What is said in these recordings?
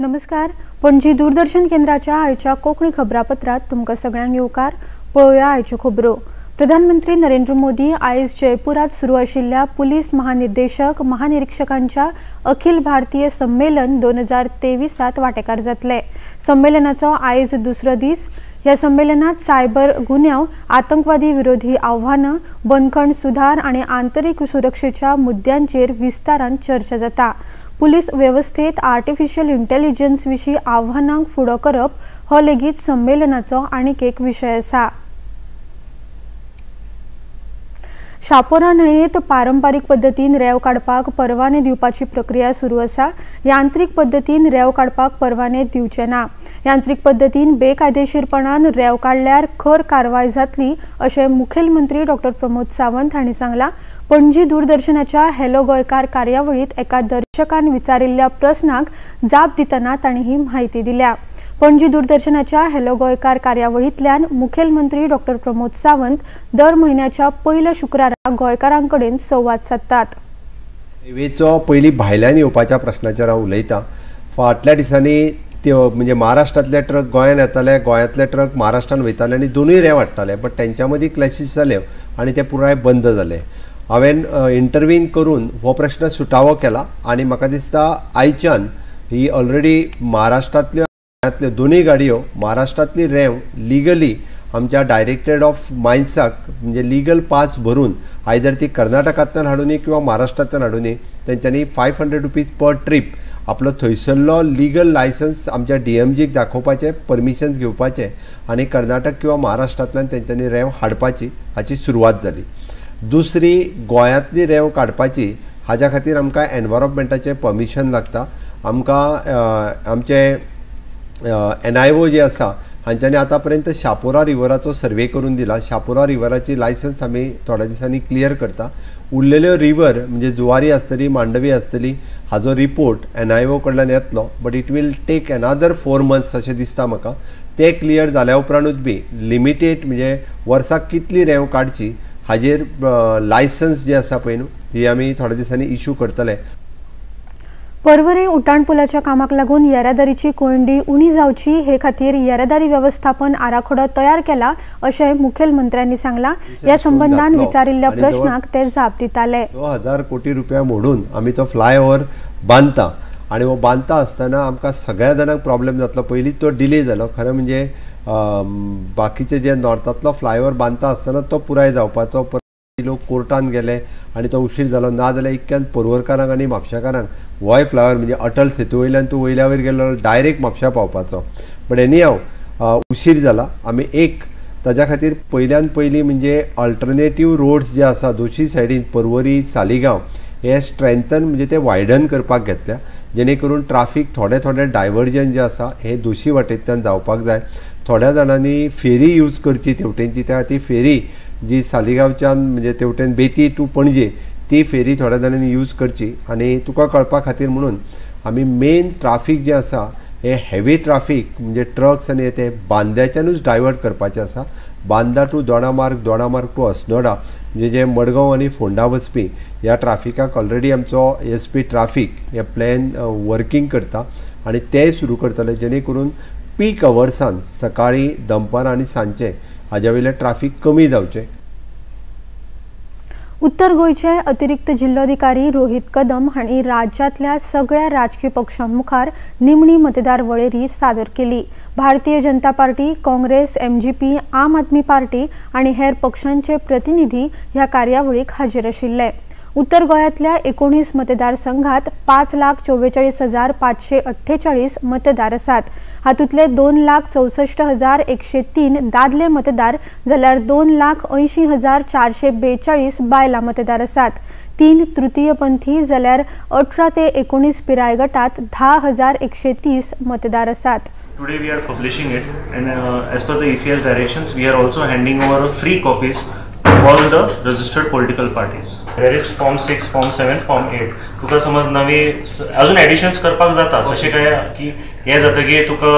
नमस्कार. पणजी दूरदर्शन केंद्राच्या आयच्या कोंकणी खबरापत्रात तुमकां सगळ्यांक येवकार. पळोवया आयच्यो खबरो. प्रधानमंत्री नरेंद्र मोदी आयज जयपुरात सुरू आशिल्ल्या पुलीस महानिर्देशक महानिरीक्षकांच्या अखिल भारतीय संमेलन 2023 वांटेकार जातले. संमेलनाचो आयज दुसरो दीस. ह्या संमेलनात सायबर गुन्यांव, आतंकवादी विरोधी आव्हानां, बंदखण सुधार आनी आंतरीक सुरक्षेच्या मुद्द्यांचेर विस्तारान चर्चा जाता. पुलीस वेवस्थेत आर्टिफिशियल इंटेलिजन्स विशीं आव्हानांक फुडो करप हो लेगीत संमेलनाचो आनीक एक विशय आसा. शापोरा न्हंयेत पारंपारीक पद्दतीन रेंव काडपाक परवाने दिवपाची प्रक्रिया सुरू आसा. यांत्रीक पद्दतीन रेंव काडपाक परवाने दिवचे ना. यांत्रीक पद्दतीन बेकायदेशीरपणान रेंव काडल्यार खर कारवाय जातली अशें मुखेलमंत्री डॉ. प्रमोद सावंत हांणी सांगलां. पणजी दूरदर्शनाच्या हॅलो गोंयकार कार्यावळीत एका दर्शकान विचारिल्ल्या प्रस्नाक जाप दितना तांणी ही म्हायती दिल्या. पणजी दूरदर्शनाच्या हॅलो गोंयकार कार्यावळींतल्यान मुखेलमंत्री डॉ. प्रमोद सावंत दर म्हयन्याच्या पयल्या शुक्रारा गोंयकारांकडेन संवाद साधतात. रेल्वेचो पयलीं भायल्यान येवपाच्या प्रश्नाचेर हांव उलयतां. फाटल्या दिसांनी त्यो म्हणजे महाराष्ट्रांतले ट्रक गोंयांत येताले, गोंयांतले ट्रक महाराष्ट्रांत वयताले आनी दोनूय रेंव हाडटाले. बट तेंच्या मदीं क्लॅशीस जाले आनी ते पुराय बंद जाले. हांवें इंटरव्हीन करून हो प्रश्न सुटावो केला आनी म्हाका दिसता आयच्यान ही ऑलरेडी महाराष्ट्रांतल्यो दोनूय गाडयो महाराष्ट्रांतली रेंव लिगली आमच्या डायरेक्टरेट ऑफ मायन्साक म्हणजे लिगल पास भरून आयदर ती कर्नाटकांतल्यान हाडूनी किंवा महाराष्ट्रांतल्यान हाडूनी तेंच्यांनी 500 रुपीज पर ट्रीप आपलो थंयसरलो लिगल लायसन्स आमच्या DMGक दाखोवपाचें, परमिशन्स घेवपाचें आनी कर्नाटक किंवा महाराष्ट्रांतल्यान तेंच्यांनी रेंव हाडपाची हाची सुरवात जाली. दुसरी गोंयांतली रेंव काडपाची हाज्या खातीर आमकां एनवायरमेंटाचें परमिशन लागता. आमकां आमचे NIO जे आसा हांच्यांनी आतां पर्यंत शापोरा रिवराचो सर्वे करून दिला. शापोरा रिवराची लायसन्स आमी थोड्या दिसांनी क्लियर करता. उरलेल्यो रिवर म्हणजे जुवारी आसतली, मांडवी आसतली, हाजो रिपोर्ट NIO कडल्यान येतलो. But it will take another 4 months अशें दिसता म्हाका. ते क्लियर जाल्या उपरांतूच बी लिमिटेड म्हणजे वर्साक कितली रेंव काडची हाजेर लायसन्स जे आसा पळय न्हू ही आमी थोड्या दिसांनी इश्यू करतले. पर्वरी उड्डाणपुलाच्या कामाक लागून येरादारीची कोंडी उणी जावची हे खातीर येरादारी व्यवस्थापन आराखडो तयार केला अशें मुखेलमंत्र्यांनी सांगलां. ह्या संबंधान विचारिल्ल्या प्रश्नाक ते जाप दिताले. 1000 कोटी रुपया मोडून आमी तो फ्लायओव्हर बांदता आनी हो बांदता आसतना आमकां सगळ्या जाणांक प्रॉब्लेम जातलो. पयलीं तो डिले जालो. खरें म्हणजे बाकीचे जे नॉर्थांतलो फ्लायओव्हर बांदता आसतना तो पुराय जावपाचो. लोक कोर्टान गेले आनी तो उशीर जालो. ना जाल्यार इतक्यान पर्वरकारांक आनी म्हापशाकारांक होय फ्लायओव्हर म्हणजे अटल सेतू वयल्यान तूं वयल्या वयर गेलो डायरेक्ट म्हापशा पावपाचो. बट एनी हांव उशीर जाला. आमी एक ताज्या खातीर पयल्यान पयलीं म्हणजे अल्टरनेटीव रोड्स जे आसा दोशी सायडीन पर्वरी सालिगांव हे स्ट्रेंथन म्हणजे ते वायडन करपाक घेतल्या जेणे करून ट्राफीक थोडे डायवर्जन जे आसा हे दोशी वाटेंतल्यान जावपाक जाय. थोड्या जाणांनी फेरी यूज करची तेवटेनची. त्या खातीर फेरी जी सालिगांवच्यान म्हणजे तेवटेन बेती टू पणजे ती फेरी थोड्या जाणांनी यूज करची. आनी तुका कळपा खातीर म्हणून आमी मेन ट्राफीक जें आसा हे हेवी ट्राफीक म्हणजे ट्रक्स आनी ते बांद्याच्यानूच डायवर्ट करपाचें आसा. बांदा टू दोडामार्ग टू अस्नोडा म्हणजे जे मडगांव आनी फोंडा वचपी ह्या ट्राफिकाक ऑलरेडी आमचो SP ट्राफीक हे प्लॅन वर्किंग करता आनी तेंय सुरू करतले जेणे करून पीक अवर्सान सकाळीं दनपार आनी सांजचे हाज्या वयलें ट्राफीक कमी जावचें. उत्तर गोंयचे अतिरिक्त जिल्लोधिकारी रोहित कदम हांणी राज्यांतल्या सगळ्या राजकीय पक्षां मुखार निमणी मतदार वळेरी सादर केली. भारतीय जनता पार्टी, काँग्रेस, MGP, आम आदमी पार्टी आनी हेर पक्षांचे प्रतिनिधी ह्या कार्यावळीक हाजीर आशिल्ले. उत्तर गोंयांतल्या 19 मतदारसंघात 5,44,548 मतदार आसात. हातूंतले 2,64,103 दादले मतदार जाल्यार 2,80,442 बायलां मतदार आसात. 3 तृतीयपंथी जाल्यार 18 ते 19 पिराय गटात 10,130 मतदार आसात. Today we are publishing it and as per the ECL directions we are also handing over free copies to all the registered political parties. There is Form 6, Form 7, Form 8. तुका समज नवी अजून एडिशन्स करपाक जातात अशें काय की हे जाता की तुका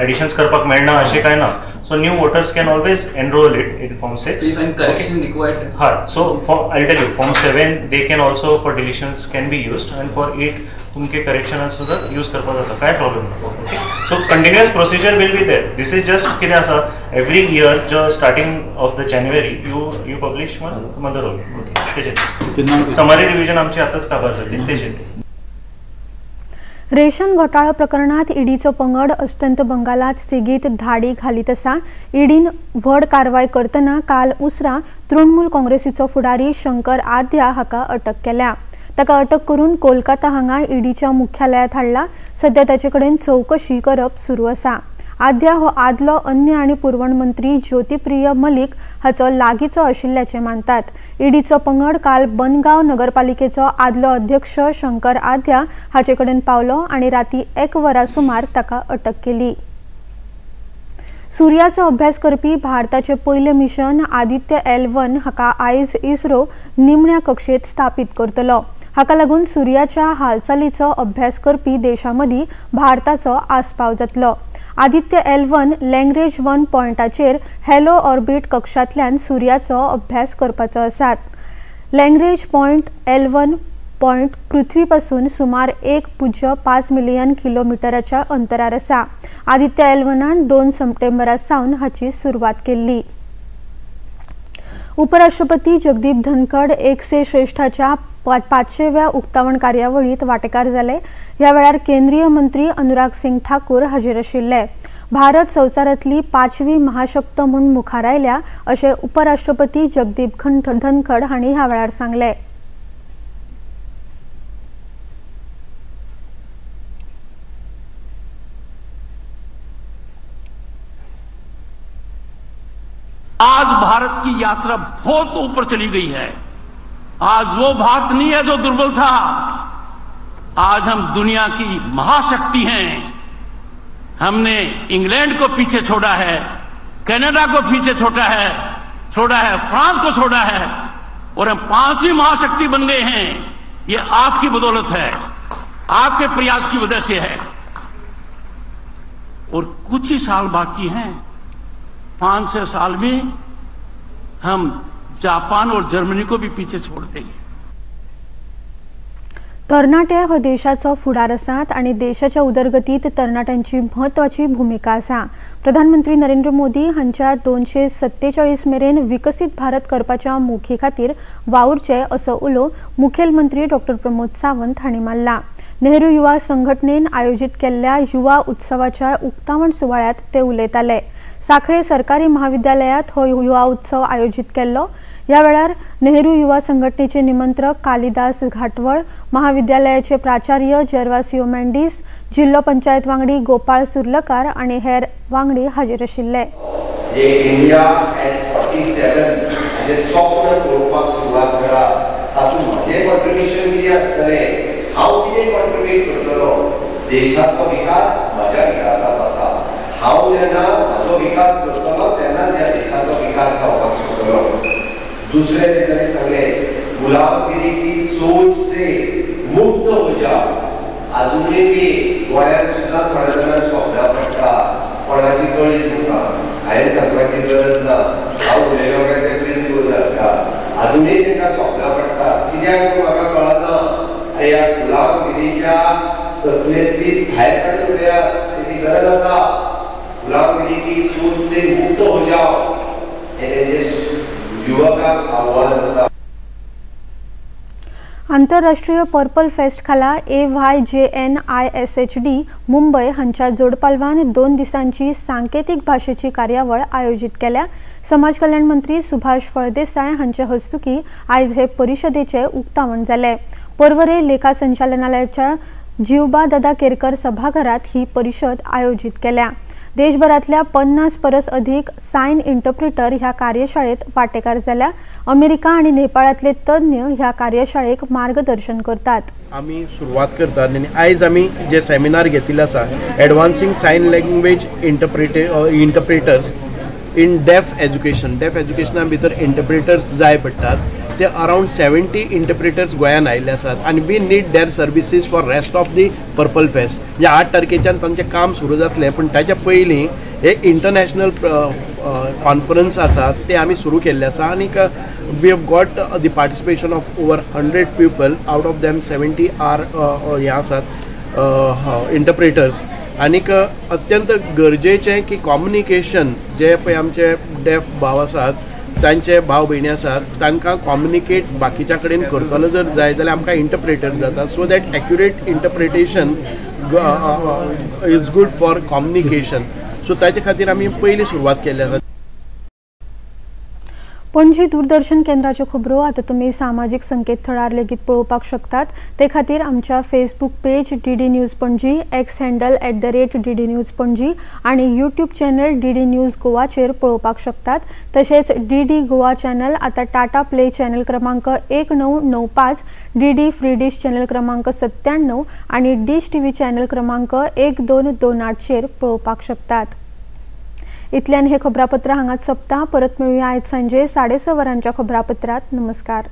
एडिशन्स करपाक मेळना अशें काय ना. So new voters can always enroll it in Form 6. So even correction required. So I'll tell you, Form 7 they can also for deletions can be used, and for 8 तुमके करेक्शनाक सुद्दां यूज करपाक जाता, काय प्रॉब्लेम ना. Okay, so continuous procedure will be there. This is just कितें आसा, every year जो starting of the January you publish mother roll. Okay, तेजेर summary revision आमची आतांच काबार जातली तेजेर. रेशन घोटाळा प्रकरणात ईडीचो पंगड अस्तंत बंगालात सेगीत धाडी घालीत आसा. ईडीन व्हड कारवाय करतना काल उसरा तृणमूल काँग्रेसीचो फुडारी शंकर आद्या हाका अटक केल्या. ताका अटक करून कोलकाता हांगा ईडीच्या मुख्यालयात हाडला. सध्या ताचे कडेन चौकशी करप सुरू आसा. आद्या हो आदलो अन्न आनी पुरवण मंत्री ज्योतिप्रिय मलीक हाचो लागींचो आशिल्ल्याचे मानतात. ईडीचो पंगड काल बनगांव नगरपालिकेचो आदलो अध्यक्ष शंकर आद्या हाचे कडेन पावलो आनी राती 1 वरा सुमार ताका अटक केली. सूर्याचो अभ्यास करपी भारताचे पयले मिशन आदित्य L1 हाका आयज इस्रो निमण्या कक्षेत स्थापीत करतलो. हाका लागून सूर्याच्या हालचालीचो अभ्यास करपी देशांमदी भारताचो आस्पाव जातलो. आदित्य L1 लँग्रेज 1 पॉयंटाचेर हॅलो ऑर्बिट कक्षांतल्यान सूर्याचो अभ्यास करपाचो आसा. लँग्रेज पॉयंट L1 पॉयंट पृथ्वीपासून सुमार 1.5 मिलियन किलोमिटराच्या अंतरार आसा. आदित्य L1 2 सप्टेंबरा सावन हाची सुरवात केल्ली. उपराष्ट्रपती जगदीप धनखड एक से श्रेष्ठाच्या 500व्या उक्तावण कार्यावळीत वांटेकार जाले. ह्या वेळार केंद्रीय मंत्री अनुराग सिंग ठाकूर हाजीर आशिल्ले. भारत संवसारांतली 5वी महाशक्त म्हूण मुखार आयल्या अशें उपराष्ट्रपती जगदीप धनखड हांणी ह्या वेळार सांगले. आज भारत की यात्रा बहुत ऊपर चली गई है. आज वो भारत नहीं है जो दुर्बल था. आज हम दुनिया की महाशक्ति हैं. हमने इंग्लैंड को पीछे छोड़ा है, कनाडा को पीछे छोड़ा है, फ्रांस को छोड़ा है और हम 5वीं महाशक्ति बन गए हैं. ये आपकी बदौलत है, आपके प्रयास की वजह से है. और कुछ ही साल बाकी हैं. 5-6 साल में हम जापान और जर्मनी को भी पीछे छोड़ देंगे. तरणाटे हो देशाचो फुडार आसात आनी देशाच्या उदरगतीत तरणाट्यांची म्हत्वाची भूमिका आसा. प्रधानमंत्री नरेंद्र मोदी हांच्या 247 मेरेन विकसीत भारत करपाच्या मोखी खातीर वावुरचे असो उलो मुखेलमंत्री डॉ प्रमोद सावंत हांणी मारला. नेहरू युवा संघटनेन आयोजित केल्ल्या युवा उत्सवाच्या उक्तावण सुवाळ्यात ते उलयताले. साखळे सरकारी महाविद्यालयात हो युवा उत्सव आयोजित केल्लो. ह्या वेळार नेहरू युवा संघटनेचे निमंत्रक कालिदास घाटवळ, महाविद्यालयाचे प्राचार्य जेरवासियो मेंडिस, जिल्लो पंचायत वांगडी गोपाळ सुर्लकार आनी हेर वांगडी हाजीर आशिल्ले. इंडिया एट 47 हाचे स्वप्न पळोवपाक सुरवात करा. तातूंत म्हजें कॉन्ट्रिब्युशन कितें आसतलें, हांव कितें कॉन्ट्रिब्यूट करतलो. देशाचो विकास म्हज्या विकासांत आसा. हांव जेन्ना म्हजो विकास करतलो तेन्ना त्या देशाचो विकास जावपाक शकतलो. दूसरे ने तने सांगले गुलामगिरी की सोच से मुक्त हो जा. अजूनही बी गोंयांत सुद्दां थोड्या जाणांक स्वप्नां पडटा, कोणाची कळीच तुका हांवें सांगपाची गरज ना. हांव उलयलो काय ते प्रिंट करून धाडटा. अजूनही तांकां स्वप्नां पडटा. कित्याक म्हाका कळना ह्या गुलामगिरीच्या तकलेंतली भायर काडून तेची गरज आसा. गुलामगिरी की सोच से मुक्त हो जाओ हे तेंचे युवकांक आव्हान आसा. आंतरराष्ट्रीय पर्पल फेस्ट खाला AYJNISHD मुंबय हांच्या जोडपालवान 2 दिसांची सांकेतीक भाशेची कार्यावळ आयोजित केल्या. समाज कल्याण मंत्री सुभाष फळदेसाय हांचे हस्तुकी आयज हे परिशदेचे उक्तावण जाले. पर्वरे लेखा संचालनालयाच्या जीवबा दादा केरकर सभाघरात ही परिशद आयोजित केल्या. देशभरातल्या 50 परस अधिक साइन इंटरप्रिटर ह्या कार्यशाळेत वांटेकार जाल्या. अमेरिका आणि नेपाळातले तज्ञ ह्या कार्यशाळेक मार्गदर्शन करतात. आम्ही सुरुवात करतात आणि आयज आम्ही जे सेमिनार घेतिल्ले आसा एडवान्सिंग साइन लँग्वेज इंटरप्रिटर्स इन डेफ एज्युकेशना भितर इंटरप्रिटर्स जाय पडटात. ते अराउंड 70 इंटरप्रिटर्स गोंयान आयिल्ले आसात आनी we need their services for rest of the purple fest. म्हणजे 8 तारखेच्यान तांचें काम सुरू जातलें, पण ताच्या पयलीं एक इंटरनॅशनल कॉन्फरन्स आसा ते आमी सुरू केल्ले आसा आनी we have got the participation of over 100 people out of them 70 are हे आसात इंटरप्रेटर्स आनीक अत्यंत गरजेचें की कॉम्युनिकेशन जे पळय आमचे डेफ भाव आसात तांचे भाव भयणी आसात तांकां कॉम्युनिकेट बाकीच्या कडेन करतलो जर जाय जाल्यार आमकां इंटरप्रेटर जाता so that accurate interpretation is good for communication so ताचे खातीर आमी पयली सुरवात केल्ली आसा. पणजी दूरदर्शन केंद्राच्यो खबरो आतां तुमी सामाजीक संकेतथळार लेगीत पळोवपाक शकतात. ते खातीर आमच्या Facebook page DD news Panaji, x handle @DD news Panaji आणि यूट्यूब चॅनल DD न्यूज गोवाचेर पळोवपाक शकतात. तशेंच DD गोवा चॅनल आता टाटा प्ले चॅनल क्रमांक 1995, DD फ्री डिश चॅनल क्रमांक 97 आणि डिश TV चॅनल क्रमांक 1228 चेर पळोवपाक शकतात. इतल्यान हे खबरापत्र हांगाच सोंपता. परत मेळुया आयज सांजे 6:30 वरांच्या खबरापत्रात. नमस्कार.